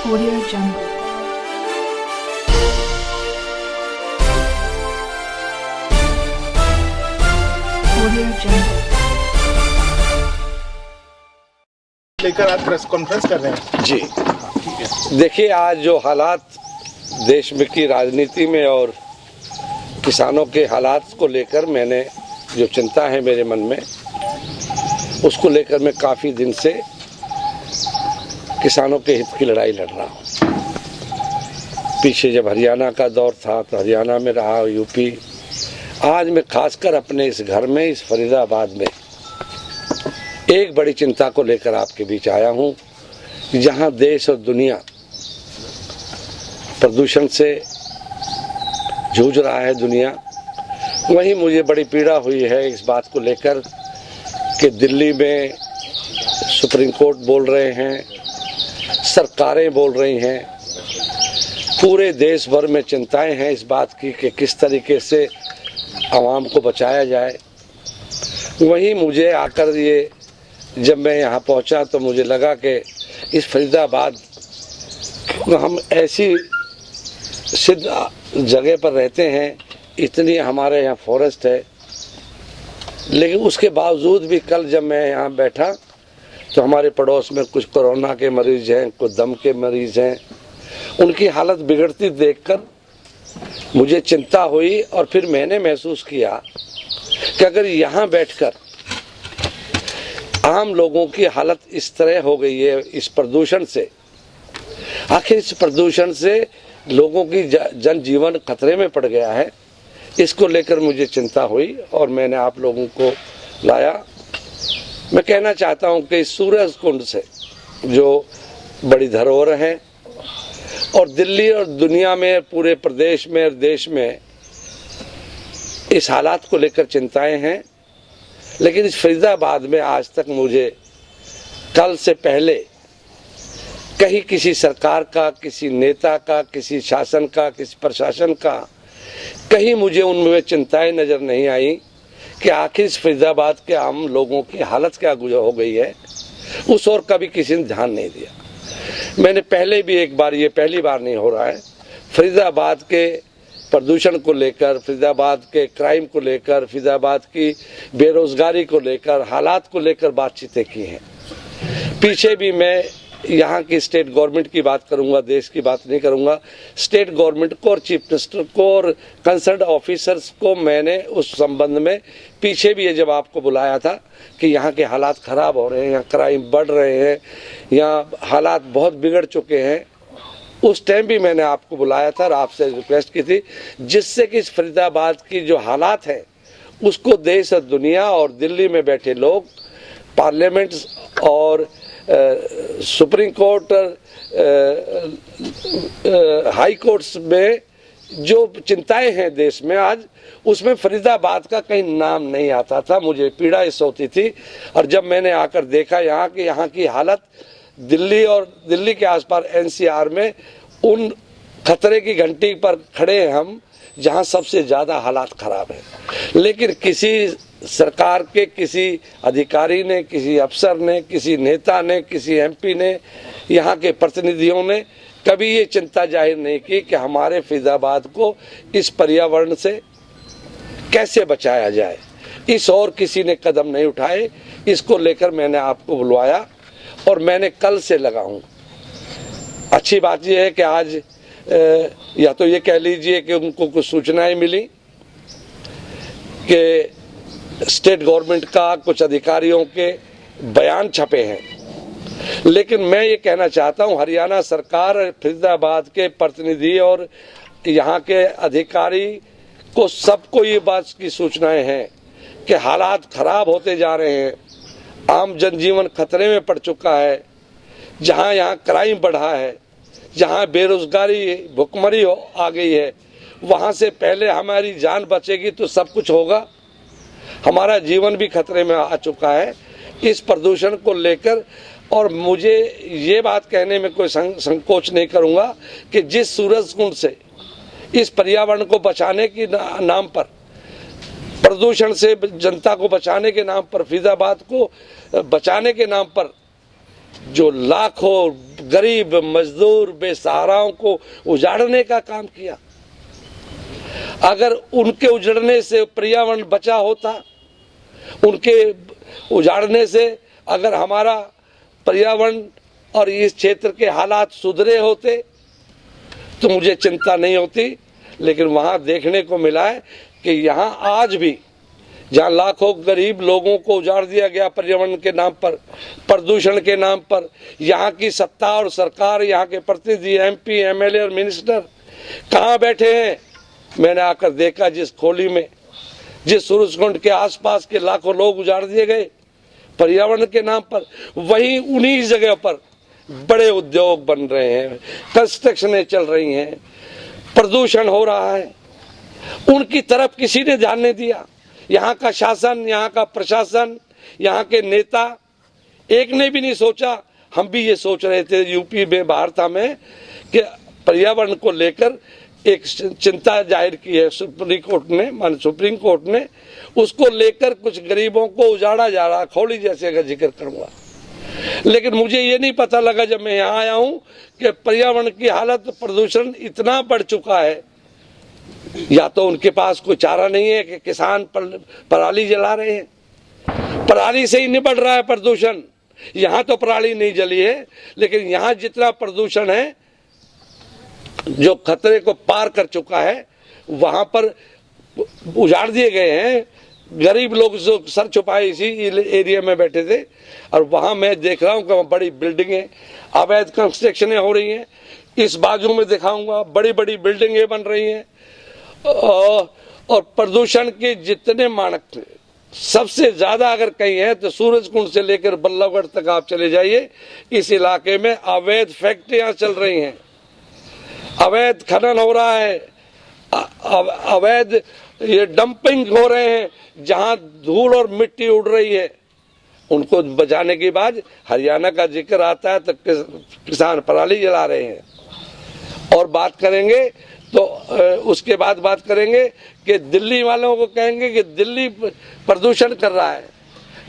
Audio Jungle. Audio Jungle. लेकर आज press conference कर रहे हैं। जी देखिए, आज जो हालात देश में की राजनीति में और किसानों के हालात को लेकर मैंने जो चिंता है मेरे मन में, उसको लेकर मैं काफ़ी दिन से किसानों के हित की लड़ाई लड़ रहा हूँ। पीछे जब हरियाणा का दौर था तो हरियाणा में रहा, यूपी। आज मैं खासकर अपने इस घर में, इस फरीदाबाद में एक बड़ी चिंता को लेकर आपके बीच आया हूँ, जहाँ देश और दुनिया प्रदूषण से जूझ रहा है दुनिया, वहीं मुझे बड़ी पीड़ा हुई है इस बात को लेकर कि दिल्ली में सुप्रीम कोर्ट बोल रहे हैं, सरकारें बोल रही हैं, पूरे देश भर में चिंताएं हैं इस बात की कि किस तरीके से आवाम को बचाया जाए। वहीं मुझे आकर ये जब मैं यहाँ पहुँचा तो मुझे लगा कि इस फरीदाबाद, हम ऐसी सिद्ध जगह पर रहते हैं, इतनी हमारे यहाँ फॉरेस्ट है, लेकिन उसके बावजूद भी कल जब मैं यहाँ बैठा तो हमारे पड़ोस में कुछ कोरोना के मरीज हैं, कुछ दम के मरीज हैं। उनकी हालत बिगड़ती देखकर मुझे चिंता हुई और फिर मैंने महसूस किया कि अगर यहाँ बैठकर आम लोगों की हालत इस तरह हो गई है इस प्रदूषण से, आखिर इस प्रदूषण से लोगों की जनजीवन खतरे में पड़ गया है, इसको लेकर मुझे चिंता हुई और मैंने आप लोगों को लाया। मैं कहना चाहता हूं कि सूरज कुंड से जो बड़ी धरोहर है और दिल्ली और दुनिया में, पूरे प्रदेश में और देश में इस हालात को लेकर चिंताएं हैं, लेकिन इस फरीदाबाद में आज तक मुझे कल से पहले कहीं किसी सरकार का, किसी नेता का, किसी शासन का, किसी प्रशासन का, कहीं मुझे उनमें चिंताएं नजर नहीं आई कि आखिर इस फरीदाबाद के आम लोगों की हालत क्या गुजर हो गई है, उस और कभी किसी ने ध्यान नहीं दिया। मैंने पहले भी एक बार, ये पहली बार नहीं हो रहा है, फरीदाबाद के प्रदूषण को लेकर, फरीदाबाद के क्राइम को लेकर, फरीदाबाद की बेरोजगारी को लेकर, हालात को लेकर बातचीतें की हैं। पीछे भी मैं यहाँ की स्टेट गवर्नमेंट की बात करूंगा, देश की बात नहीं करूंगा। स्टेट गवर्नमेंट को और चीफ मिनिस्टर को और कंसर्न ऑफिसर्स को मैंने उस संबंध में पीछे भी ये जब आपको बुलाया था कि यहाँ के हालात ख़राब हो रहे हैं, यहाँ क्राइम बढ़ रहे हैं, यहाँ हालात बहुत बिगड़ चुके हैं, उस टाइम भी मैंने आपको बुलाया था और आपसे रिक्वेस्ट की थी, जिससे कि इस फरीदाबाद की जो हालात हैं उसको देश और दुनिया और दिल्ली में बैठे लोग, पार्लियामेंट और सुप्रीम कोर्ट, हाई कोर्ट्स में जो चिंताएं हैं देश में आज, उसमें फरीदाबाद का कहीं नाम नहीं आता था। मुझे पीड़ा इस होती थी और जब मैंने आकर देखा यहाँ की हालत, दिल्ली और दिल्ली के आसपास एनसीआर में उन खतरे की घंटी पर खड़े हैं हम, जहां सबसे ज़्यादा हालात ख़राब है, लेकिन किसी सरकार के किसी अधिकारी ने, किसी अफसर ने, किसी नेता ने, किसी एमपी ने, यहाँ के प्रतिनिधियों ने कभी ये चिंता जाहिर नहीं की कि हमारे फरीदाबाद को इस पर्यावरण से कैसे बचाया जाए। इस और किसी ने कदम नहीं उठाए। इसको लेकर मैंने आपको बुलवाया और मैंने कल से लगा हूँ। अच्छी बात यह है कि आज या तो ये कह लीजिए कि उनको कुछ सूचनाएं मिली कि स्टेट गवर्नमेंट का कुछ अधिकारियों के बयान छपे हैं, लेकिन मैं ये कहना चाहता हूँ हरियाणा सरकार, फरीदाबाद के प्रतिनिधि और यहाँ के अधिकारी को, सबको ये बात की सूचनाएं हैं कि हालात खराब होते जा रहे हैं, आम जनजीवन खतरे में पड़ चुका है, जहाँ यहाँ क्राइम बढ़ा है, जहाँ बेरोजगारी, भुखमरी आ गई है, वहाँ से पहले हमारी जान बचेगी तो सब कुछ होगा। हमारा जीवन भी खतरे में आ चुका है इस प्रदूषण को लेकर। और मुझे ये बात कहने में कोई संकोच नहीं करूँगा कि जिस सूरज कुंड से इस पर्यावरण को बचाने के नाम पर, प्रदूषण से जनता को बचाने के नाम पर, फरीदाबाद को बचाने के नाम पर जो लाखों गरीब मजदूर बेसहाराओं को उजाड़ने का काम किया। अगर उनके उजड़ने से पर्यावरण बचा होता, उनके उजाड़ने से अगर हमारा पर्यावरण और इस क्षेत्र के हालात सुधरे होते तो मुझे चिंता नहीं होती। लेकिन वहाँ देखने को मिला है कि यहाँ आज भी जहाँ लाखों गरीब लोगों को उजाड़ दिया गया पर्यावरण के नाम पर, प्रदूषण के नाम पर, यहाँ की सत्ता और सरकार, यहाँ के प्रतिनिधि MP, MLA और मिनिस्टर कहाँ बैठे हैं। मैंने आकर देखा जिस खोली में, जिस सूरजकुंड के आसपास के लाखों लोग उजाड़ दिए गए पर्यावरण के नाम पर, वहीं उन्हीं जगह पर बड़े उद्योग बन रहे हैं, कंस्ट्रक्शनें चल रही हैं, प्रदूषण हो रहा है। उनकी तरफ किसी ने ध्यान नहीं दिया। यहाँ का शासन, यहाँ का प्रशासन, यहाँ के नेता एक ने भी नहीं सोचा। हम भी ये सोच रहे थे यूपी में, भारत में, कि पर्यावरण को लेकर एक चिंता जाहिर की है सुप्रीम कोर्ट ने, उसको लेकर कुछ गरीबों को उजाड़ा जा रहा। खौली जैसे का जिक्र करूंगा, लेकिन मुझे ये नहीं पता लगा जब मैं यहाँ आया हूँ कि पर्यावरण की हालत, प्रदूषण इतना बढ़ चुका है। या तो उनके पास कोई चारा नहीं है कि किसान पराली जला रहे हैं, पराली से ही निबट रहा है प्रदूषण। यहाँ तो पराली नहीं जली है, लेकिन यहाँ जितना प्रदूषण है जो खतरे को पार कर चुका है, वहां पर उजाड़ दिए गए हैं। गरीब लोग जो सर छुपाए इसी एरिया में बैठे थे, और वहां मैं देख रहा हूँ कि बड़ी बिल्डिंगें, अवैध कंस्ट्रक्शनें हो रही हैं। इस बाजू में दिखाऊंगा, बड़ी बड़ी बिल्डिंगें बन रही हैं। और प्रदूषण के जितने मानक थे, सबसे ज्यादा अगर कहीं है तो सूरजकुंड से लेकर बल्लभगढ़ तक आप चले जाइए, इस इलाके में अवैध फैक्ट्रियां चल रही हैं, अवैध खनन हो रहा है, अवैध ये डंपिंग हो रहे हैं, जहां धूल और मिट्टी उड़ रही है। उनको बचाने की बात हरियाणा का जिक्र आता है तो किसान पराली जला रहे हैं। और बात करेंगे तो उसके बाद बात करेंगे कि दिल्ली वालों को कहेंगे कि दिल्ली प्रदूषण कर रहा है,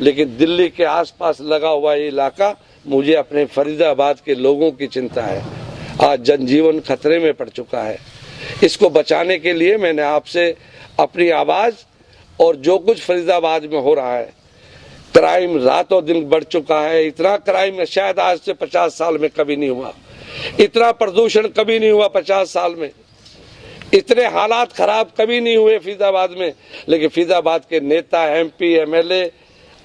लेकिन दिल्ली के आसपास लगा हुआ ये इलाका, मुझे अपने फरीदाबाद के लोगों की चिंता है। आज जनजीवन खतरे में पड़ चुका है। इसको बचाने के लिए मैंने आपसे अपनी आवाज और जो कुछ फरीदाबाद में हो रहा है, क्राइम रातों दिन बढ़ चुका है। इतना क्राइम शायद आज से 50 साल में कभी नहीं हुआ, इतना प्रदूषण कभी नहीं हुआ 50 साल में, इतने हालात खराब कभी नहीं हुए फरीदाबाद में। लेकिन फरीदाबाद के नेता, MP, MLA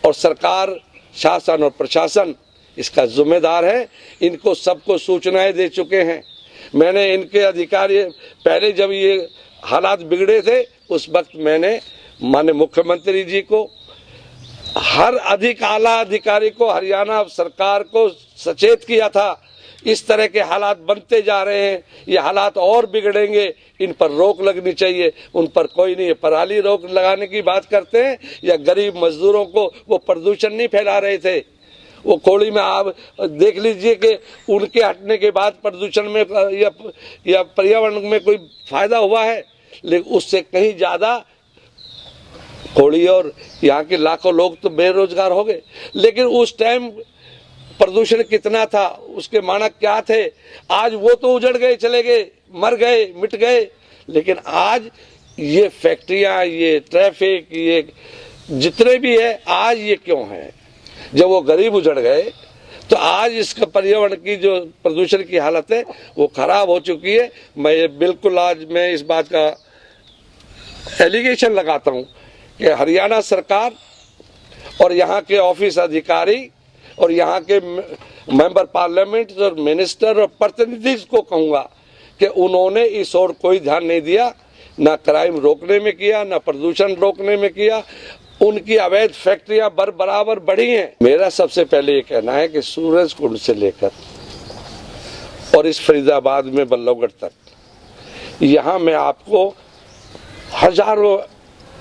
और सरकार, शासन और प्रशासन इसका जिम्मेदार है। इनको सबको सूचनाएं दे चुके हैं। मैंने इनके अधिकारी, पहले जब ये हालात बिगड़े थे उस वक्त मैंने माननीय मुख्यमंत्री जी को, हर आला अधिकारी को, हरियाणा सरकार को सचेत किया था। इस तरह के हालात बनते जा रहे हैं, ये हालात और बिगड़ेंगे, इन पर रोक लगनी चाहिए। उन पर कोई नहीं है। पराली रोक लगाने की बात करते हैं या गरीब मजदूरों को वो प्रदूषण नहीं फैला रहे थे। वो खोली में आप देख लीजिए कि उनके हटने के बाद प्रदूषण में या पर्यावरण में कोई फायदा हुआ है, लेकिन उससे कहीं ज्यादा खोली और यहाँ के लाखों लोग तो बेरोजगार हो गए। लेकिन उस टाइम प्रदूषण कितना था, उसके मानक क्या थे? आज वो तो उजड़ गए, चले गए, मर गए, मिट गए। लेकिन आज ये फैक्ट्रियां, ये ट्रैफिक, ये जितने भी है, आज ये क्यों है? जब वो गरीब उजड़ गए तो आज इसका पर्यावरण की जो प्रदूषण की हालत है वो खराब हो चुकी है। मैं बिल्कुल आज मैं इस बात का एलिगेशन लगाता हूँ कि हरियाणा सरकार और यहाँ के ऑफिस अधिकारी और यहाँ के मेंबर पार्लियामेंट और मिनिस्टर और प्रतिनिधि को कहूँगा कि उन्होंने इस ओर कोई ध्यान नहीं दिया, ना क्राइम रोकने में किया, ना प्रदूषण रोकने में किया। उनकी अवैध फैक्ट्रियां बराबर बढ़ी हैं। मेरा सबसे पहले ये कहना है कि सूरजकुंड से लेकर और इस फरीदाबाद में बल्लभगढ़ तक, यहाँ में आपको हजारों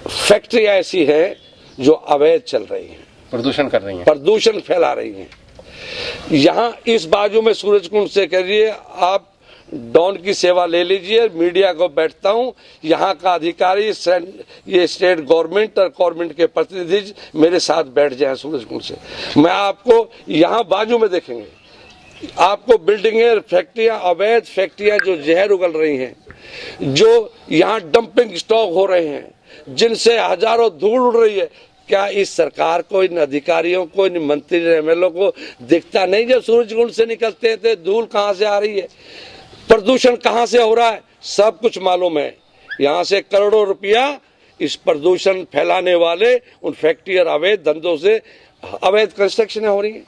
फैक्ट्रियां ऐसी हैं जो अवैध चल रही हैं, प्रदूषण कर रही हैं, प्रदूषण फैला रही हैं। यहाँ इस बाजू में सूरजकुंड से करिए आप डॉन की सेवा ले लीजिए, मीडिया को बैठता हूं, यहाँ का अधिकारी, ये स्टेट गवर्नमेंट और गवर्नमेंट के प्रतिनिधि मेरे साथ बैठ जाए सूरजकुंड से। मैं आपको यहाँ बाजू में देखेंगे, आपको बिल्डिंगें, फैक्ट्रियां, अवैध फैक्ट्रियां जो जहर उगल रही हैं, जो यहाँ डंपिंग स्टॉक हो रहे हैं, जिनसे हजारों धूल उड़ रही है, क्या इस सरकार को, इन अधिकारियों को, इन मंत्री एमएलए को दिखता नहीं जब सूरजकुंड से निकलते थे धूल कहां से आ रही है, प्रदूषण कहां से हो रहा है, सब कुछ मालूम है। यहां से करोड़ों रुपया इस प्रदूषण फैलाने वाले उन फैक्ट्री और अवैध धंधों से, अवैध कंस्ट्रक्शन हो रही है,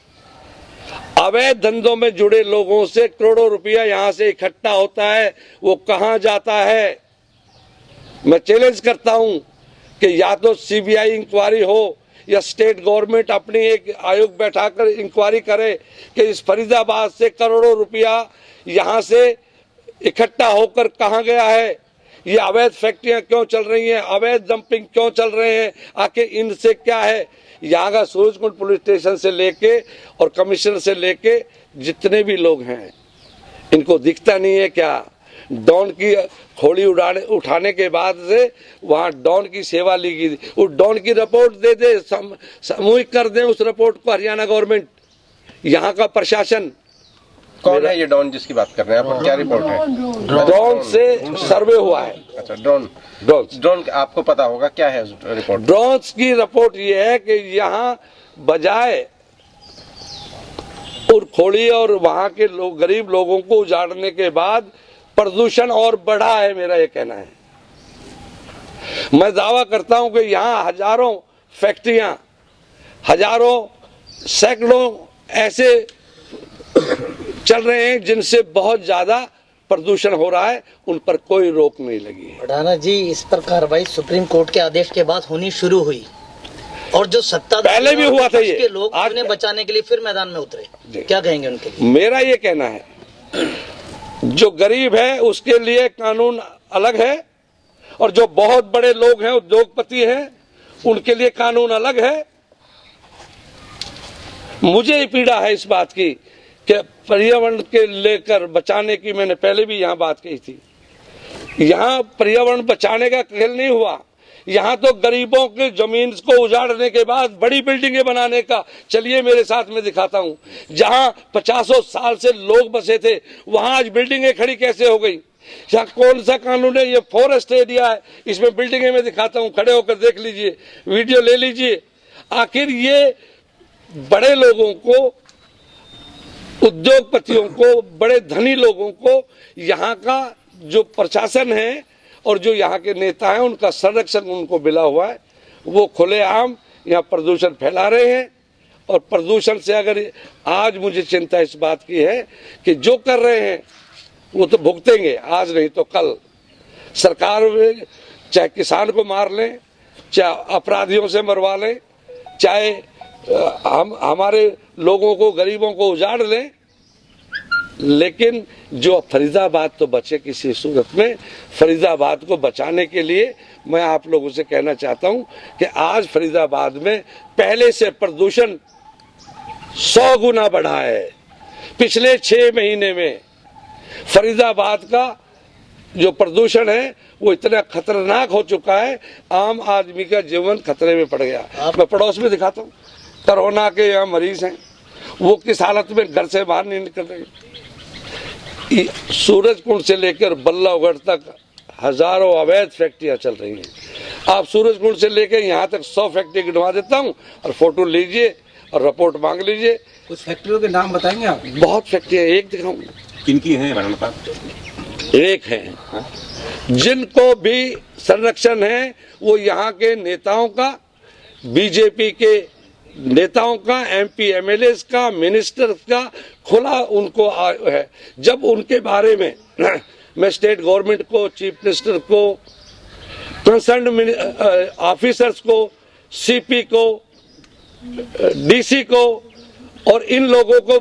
अवैध धंधों में जुड़े लोगों से करोड़ों रुपया यहां से इकट्ठा होता है, वो कहां जाता है। मैं चैलेंज करता हूं कि या तो सीबीआई इंक्वायरी हो या स्टेट गवर्नमेंट अपनी एक आयोग बैठाकर इंक्वायरी करे कि इस फरीदाबाद से करोड़ों रुपया यहां से इकट्ठा होकर कहां गया है, ये अवैध फैक्ट्रियां क्यों चल रही हैं, अवैध डंपिंग क्यों चल रहे हैं, आखिर इनसे क्या है। यहाँ का सूरजकुंड पुलिस स्टेशन से लेके और कमिश्नर से लेके जितने भी लोग हैं, इनको दिखता नहीं है क्या। डॉन की खोली उठाने के बाद से वहाँ डॉन की सेवा ली गई, उस डॉन की रिपोर्ट दे दे, सामूहिक कर दें उस रिपोर्ट को हरियाणा गवर्नमेंट, यहाँ का प्रशासन। कौन है ये डॉन जिसकी बात कर रहे हैं आप, क्या रिपोर्ट है? ड्रोन से सर्वे हुआ है। अच्छा, ड्रोन आपको पता होगा क्या है रिपोर्ट? ड्रोन की रिपोर्ट ये है कि यहाँ बजाय खोड़ी और वहाँ के लोग, गरीब लोगों को उजाड़ने के बाद प्रदूषण और बढ़ा है, मेरा ये कहना है। मैं दावा करता हूं कि यहाँ हजारों फैक्ट्रियां, हजारों, सैकड़ों ऐसे चल रहे हैं जिनसे बहुत ज्यादा प्रदूषण हो रहा है, उन पर कोई रोक नहीं लगी है। बढ़ाना जी, इस पर कार्रवाई सुप्रीम कोर्ट के आदेश के बाद होनी शुरू हुई और जो सत्ता पहले भी हुआ था, ये लोग उन्हें बचाने के लिए फिर मैदान में उतरे, क्या कहेंगे उनके लिए? मेरा ये कहना है, जो गरीब है उसके लिए कानून अलग है और जो बहुत बड़े लोग हैं, उद्योगपति हैं, उनके लिए कानून अलग है। मुझे पीड़ा है इस बात की कि पर्यावरण के लेकर बचाने की, मैंने पहले भी यहां बात कही थी, यहां पर्यावरण बचाने का खेल नहीं हुआ, यहाँ तो गरीबों की जमीन को उजाड़ने के बाद बड़ी बिल्डिंगें बनाने का। चलिए मेरे साथ में दिखाता हूँ, जहाँ 50 साल से लोग बसे थे वहां आज बिल्डिंगें खड़ी कैसे हो गई। यहाँ कौन सा कानून है? ये फॉरेस्ट एरिया है, इसमें बिल्डिंगें मैं दिखाता हूँ, खड़े होकर देख लीजिए, वीडियो ले लीजिए। आखिर ये बड़े लोगों को, उद्योगपतियों को, बड़े धनी लोगों को यहाँ का जो प्रशासन है और जो यहाँ के नेता हैं, उनका संरक्षण उनको मिला हुआ है। वो खुलेआम यहाँ प्रदूषण फैला रहे हैं और प्रदूषण से अगर आज मुझे चिंता इस बात की है कि जो कर रहे हैं वो तो भुगतेंगे, आज नहीं तो कल। सरकार चाहे किसान को मार लें, चाहे अपराधियों से मरवा लें, चाहे हमारे लोगों को, गरीबों को उजाड़ लें, लेकिन जो फरीदाबाद तो बचे किसी सूरत में। फरीदाबाद को बचाने के लिए मैं आप लोगों से कहना चाहता हूं कि आज फरीदाबाद में पहले से प्रदूषण 100 गुना बढ़ा है। पिछले 6 महीने में फरीदाबाद का जो प्रदूषण है वो इतना खतरनाक हो चुका है, आम आदमी का जीवन खतरे में पड़ गया। मैं पड़ोस में दिखाता हूँ, कोरोना के यहाँ मरीज हैं, वो किस हालत में घर से बाहर नहीं निकल रहे। सूरजकुंड से लेकर बल्लभगढ़ तक हजारों अवैध फैक्ट्रियां चल रही हैं। आप सूरजकुंड से लेकर यहाँ तक 100 फैक्ट्री गिनवा देता हूँ और फोटो लीजिए और रिपोर्ट मांग लीजिए। कुछ फैक्ट्रियों के नाम बताएंगे आप? बहुत फैक्ट्रियां, एक दिखाऊंगा। किनकी हैं मैडम साहब? एक है, जिनको भी संरक्षण है वो यहाँ के नेताओं का, बीजेपी के नेताओं का, एमपी एमएलए का, मिनिस्टर का खुला उनको है। जब उनके बारे में मैं स्टेट गवर्नमेंट को, चीफ मिनिस्टर को, कंसर्न ऑफिसर्स को, सीपी को, डीसी को और इन लोगों को,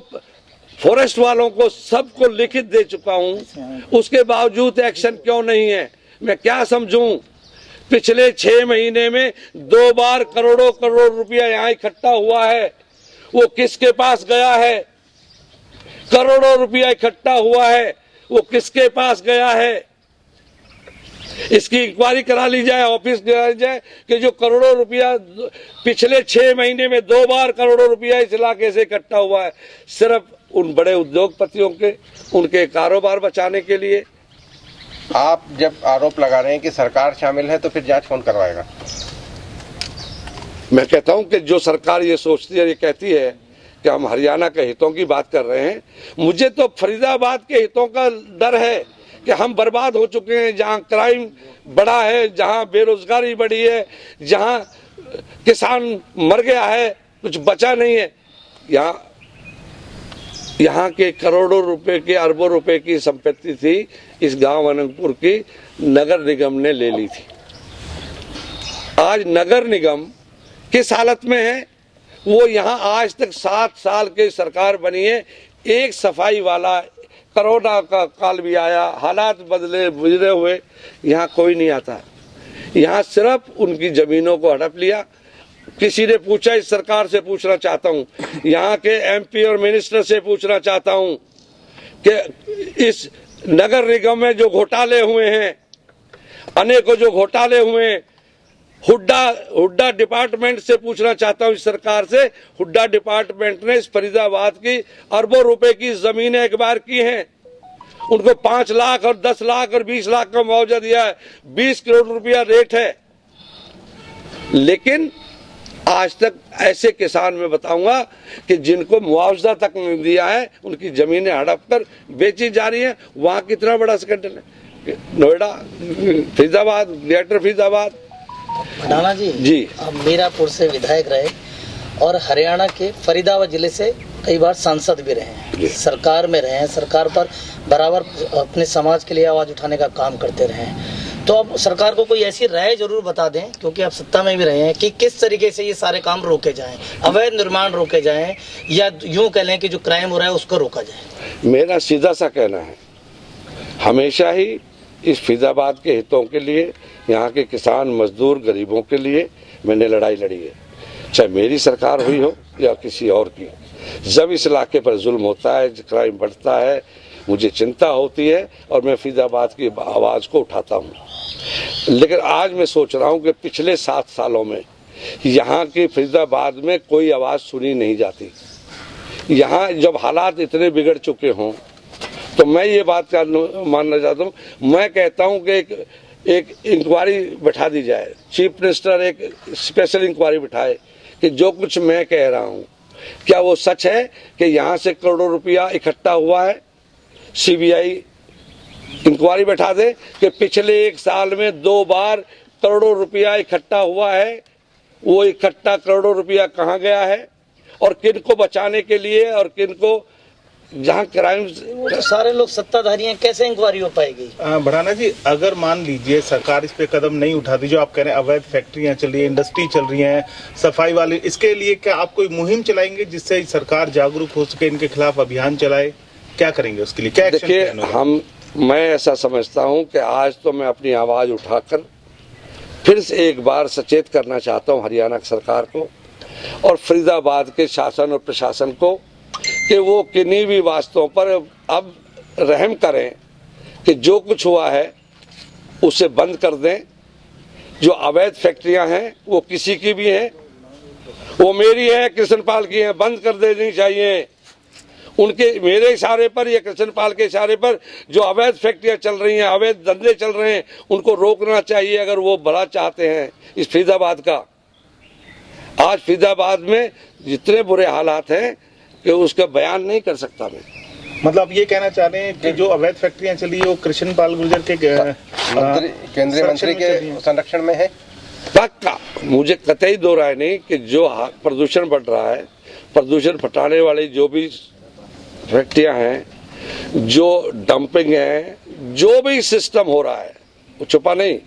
फॉरेस्ट वालों को, सबको लिखित दे चुका हूं, उसके बावजूद एक्शन क्यों नहीं है? मैं क्या समझूं? पिछले 6 महीने में 2 बार करोड़ों करोड़ रुपया यहाँ इकट्ठा हुआ है, वो किसके पास गया है? करोड़ों रुपया इकट्ठा हुआ है, वो किसके पास गया है, इसकी इंक्वायरी करा ली जाए, ऑफिस करा ली जाए कि जो करोड़ों रुपया पिछले 6 महीने में 2 बार करोड़ों रुपया इस इलाके से इकट्ठा हुआ है, सिर्फ उन बड़े उद्योगपतियों के उनके कारोबार बचाने के लिए। आप जब आरोप लगा रहे हैं कि सरकार शामिल है तो फिर जांच कौन करवाएगा? मैं कहता हूं कि जो सरकार ये सोचती है, ये कहती है कि हम हरियाणा के हितों की बात कर रहे हैं, मुझे तो फरीदाबाद के हितों का डर है कि हम बर्बाद हो चुके हैं, जहां क्राइम बढ़ा है, जहां बेरोजगारी बढ़ी है, जहां किसान मर गया है, कुछ बचा नहीं है। यहाँ के करोड़ों रुपए की, अरबों रुपए की संपत्ति थी इस गांव अनंतपुर की, नगर निगम ने ले ली थी। आज नगर निगम किस हालत में है? वो यहाँ आज तक 7 साल की सरकार बनी है, एक सफाई वाला, कोरोना का काल भी आया, हालात बदले गुजरे हुए, यहाँ कोई नहीं आता। यहाँ सिर्फ उनकी जमीनों को हड़प लिया। किसी ने पूछा, इस सरकार से पूछना चाहता हूँ, यहाँ के एमपी और मिनिस्टर से पूछना चाहता हूँ कि इस नगर निगम में जो घोटाले हुए हैं, अनेकों जो घोटाले हुए हैं, हुड्डा डिपार्टमेंट से पूछना चाहता हूँ इस सरकार से, हुड्डा डिपार्टमेंट ने इस फरीदाबाद की अरबों रुपए की जमीनें एक्वायर की हैं, उनको 5 लाख और 10 लाख और 20 लाख का मुआवजा दिया है, 20 करोड़ रुपया रेट है। लेकिन आज तक ऐसे किसान मैं बताऊंगा कि जिनको मुआवजा तक नहीं दिया है, उनकी जमीनें हड़प कर बेची जा रही हैं। वहां कितना बड़ा स्कैंडल है, नोएडा, फरीदाबाद, ग्रेटर फरीदाबाद। भडाना जी, आप मीरापुर से विधायक रहे और हरियाणा के फरीदाबाद जिले से कई बार सांसद भी रहे हैं, सरकार में रहे हैं, सरकार पर बराबर अपने समाज के लिए आवाज उठाने का काम करते रहे हैं। तो अब सरकार को कोई ऐसी राय जरूर बता दें, क्योंकि आप सत्ता में भी रहे हैं, कि किस तरीके से ये सारे काम रोके जाएं, अवैध निर्माण रोके जाएं, या यूं कह लें कि जो क्राइम हो रहा है उसको रोका जाए। मेरा सीधा सा कहना है, हमेशा ही इस फरीदाबाद के हितों के लिए, यहाँ के किसान मजदूर गरीबों के लिए मैंने लड़ाई लड़ी है, चाहे मेरी सरकार हुई हो या किसी और की। जब इस इलाके पर जुल्म होता है, क्राइम बढ़ता है, मुझे चिंता होती है और मैं फरीदाबाद की आवाज़ को उठाता हूँ। लेकिन आज मैं सोच रहा हूँ कि पिछले 7 सालों में यहाँ की फरीदाबाद में कोई आवाज़ सुनी नहीं जाती। यहाँ जब हालात इतने बिगड़ चुके हों तो मैं ये बात मानना चाहता हूँ, मैं कहता हूँ कि एक इंक्वायरी बैठा दी जाए, चीफ मिनिस्टर एक स्पेशल इंक्वायरी बिठाए कि जो कुछ मैं कह रहा हूँ क्या वो सच है कि यहाँ से करोड़ों रुपया इकट्ठा हुआ है। सीबीआई इंक्वायरी बैठा दे कि पिछले 1 साल में 2 बार करोड़ों रुपया इकट्ठा हुआ है, वो इकट्ठा करोड़ों रुपया कहाँ गया है और किन को बचाने के लिए और किन को जहाँ क्राइम। तो सारे लोग सत्ताधारी हैं, कैसे इंक्वायरी हो पाएगी? भडाना जी, अगर मान लीजिए सरकार इस पे कदम नहीं उठाती, जो आप कह रहे हैं अवैध फैक्ट्रियां चल रही है, इंडस्ट्री चल रही है, सफाई वाले, इसके लिए क्या आप कोई मुहिम चलाएंगे जिससे सरकार जागरूक हो सके, इनके खिलाफ अभियान चलाए? क्या करेंगे उसके लिए, क्या एक्शन प्लान होगा? मैं ऐसा समझता हूं कि आज तो मैं अपनी आवाज उठाकर फिर से एक बार सचेत करना चाहता हूं हरियाणा सरकार को और फरीदाबाद के शासन और प्रशासन को कि वो किन्हीं भी वास्तवों पर अब रहम करें कि जो कुछ हुआ है उसे बंद कर दें। जो अवैध फैक्ट्रियां हैं वो किसी की भी हैं, वो मेरी हैं, कृष्णपाल की हैं, बंद कर देनी चाहिए। उनके मेरे इशारे पर या कृष्णपाल के इशारे पर जो अवैध फैक्ट्रियां चल रही हैं, अवैध धंधे चल रहे हैं, उनको रोकना चाहिए अगर वो भला चाहते हैं इस फरीदाबाद का। आज फरीदाबाद में जितने बुरे हालात हैं कि उसका बयान नहीं कर सकता मैं। मतलब ये कहना चाह रहे हैं कि जो अवैध फैक्ट्रियां चली वो कृष्णपाल गुर्जर के केंद्रीय मंत्री के संरक्षण में है। पक्का, मुझे कतई दो राय नहीं कि जो प्रदूषण बढ़ रहा है, प्रदूषण फटाने वाली जो भी फैक्ट्रियां हैं, जो डंपिंग है, जो भी सिस्टम हो रहा है वो छुपा नहीं।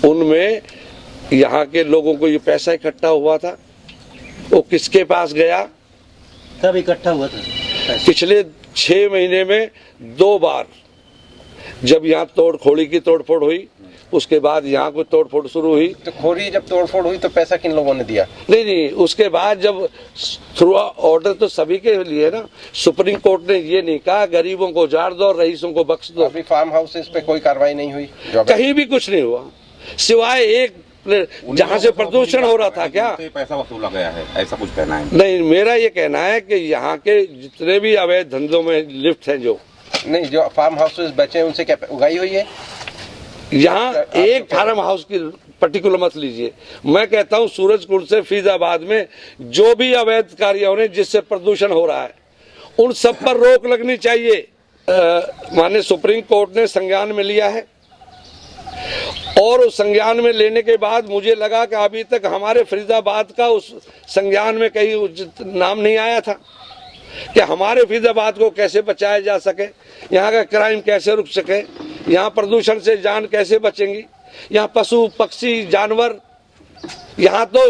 उनमें यहाँ के लोगों को ये पैसा इकट्ठा हुआ था, वो किसके पास गया, कब इकट्ठा हुआ था? पिछले 6 महीने में 2 बार जब यहाँ तोड़फोड़ हुई उसके बाद यहाँ कोई तोड़फोड़ शुरू हुई। तो खोरी जब तोड़फोड़ हुई तो पैसा किन लोगों ने दिया? नहीं, उसके बाद जब थ्रू ऑर्डर तो सभी के लिए ना, सुप्रीम कोर्ट ने ये नहीं कहा गरीबों को उजाड़ दो और रईसों को बख्श दो। अभी फार्म हाउसेस पे कोई कार्रवाई नहीं हुई? कहीं भी कुछ नहीं हुआ, सिवाय एक जहाँ से प्रदूषण हो रहा था। क्या पैसा वसूला गया है, ऐसा कुछ कहना है? नहीं, मेरा ये कहना है कि यहाँ के जितने भी अवैध धंधों में लिप्त हैं, जो नहीं, जो फार्म हाउसेस बचे हैं उनसे क्या उगाई हुई है? यहाँ एक फार्म हाउस की पर्टिकुलर मत लीजिए, मैं कहता हूँ सूरजकुंड से फैजाबाद में जो भी अवैध कार्य हो रहे हैं जिससे प्रदूषण हो रहा है, उन सब पर रोक लगनी चाहिए। माननीय सुप्रीम कोर्ट ने संज्ञान में लिया है और उस संज्ञान में लेने के बाद मुझे लगा कि अभी तक हमारे फरीदाबाद का उस संज्ञान में कहीं नाम नहीं आया था कि हमारे फरीदाबाद को कैसे बचाया जा सके, यहाँ का क्राइम कैसे रुक सके, यहाँ प्रदूषण से जान कैसे बचेंगी, यहाँ पशु पक्षी जानवर। यहाँ तो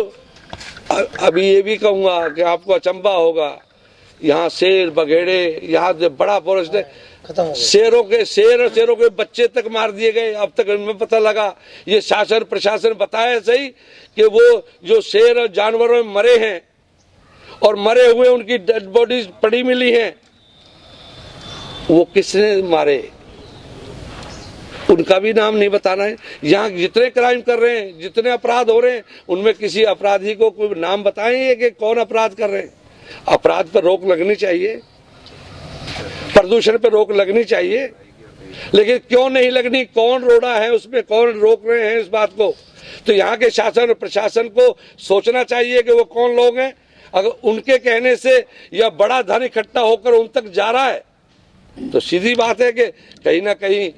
अभी ये भी कहूँगा कि आपको अचंभा होगा, यहाँ शेर बघेड़े, यहाँ बड़ा फॉरेस्ट है, शेरों के बच्चे तक मार दिए गए। अब तक हमें पता लगा, ये शासन प्रशासन बताया सही कि वो जो शेर और जानवरों में मरे हैं और मरे हुए उनकी डेड बॉडीज पड़ी मिली हैं, वो किसने मारे उनका भी नाम नहीं बताना है। यहाँ जितने क्राइम कर रहे हैं, जितने अपराध हो रहे हैं, उनमें किसी अपराधी को कोई नाम बताएंगे कि कौन अपराध कर रहे हैं। अपराध पर रोक लगनी चाहिए, प्रदूषण पर रोक लगनी चाहिए, लेकिन क्यों नहीं लगनी, कौन रोड़ा है उसमें, कौन रोक रहे हैं इस बात को। तो यहाँ के शासन और प्रशासन को सोचना चाहिए कि वो कौन लोग हैं। अगर उनके कहने से या बड़ा धन इकट्ठा होकर उन तक जा रहा है तो सीधी बात है कि कहीं ना कहीं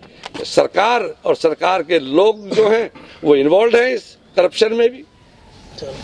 सरकार और सरकार के लोग जो हैं वो इन्वॉल्व हैं इस करप्शन में भी।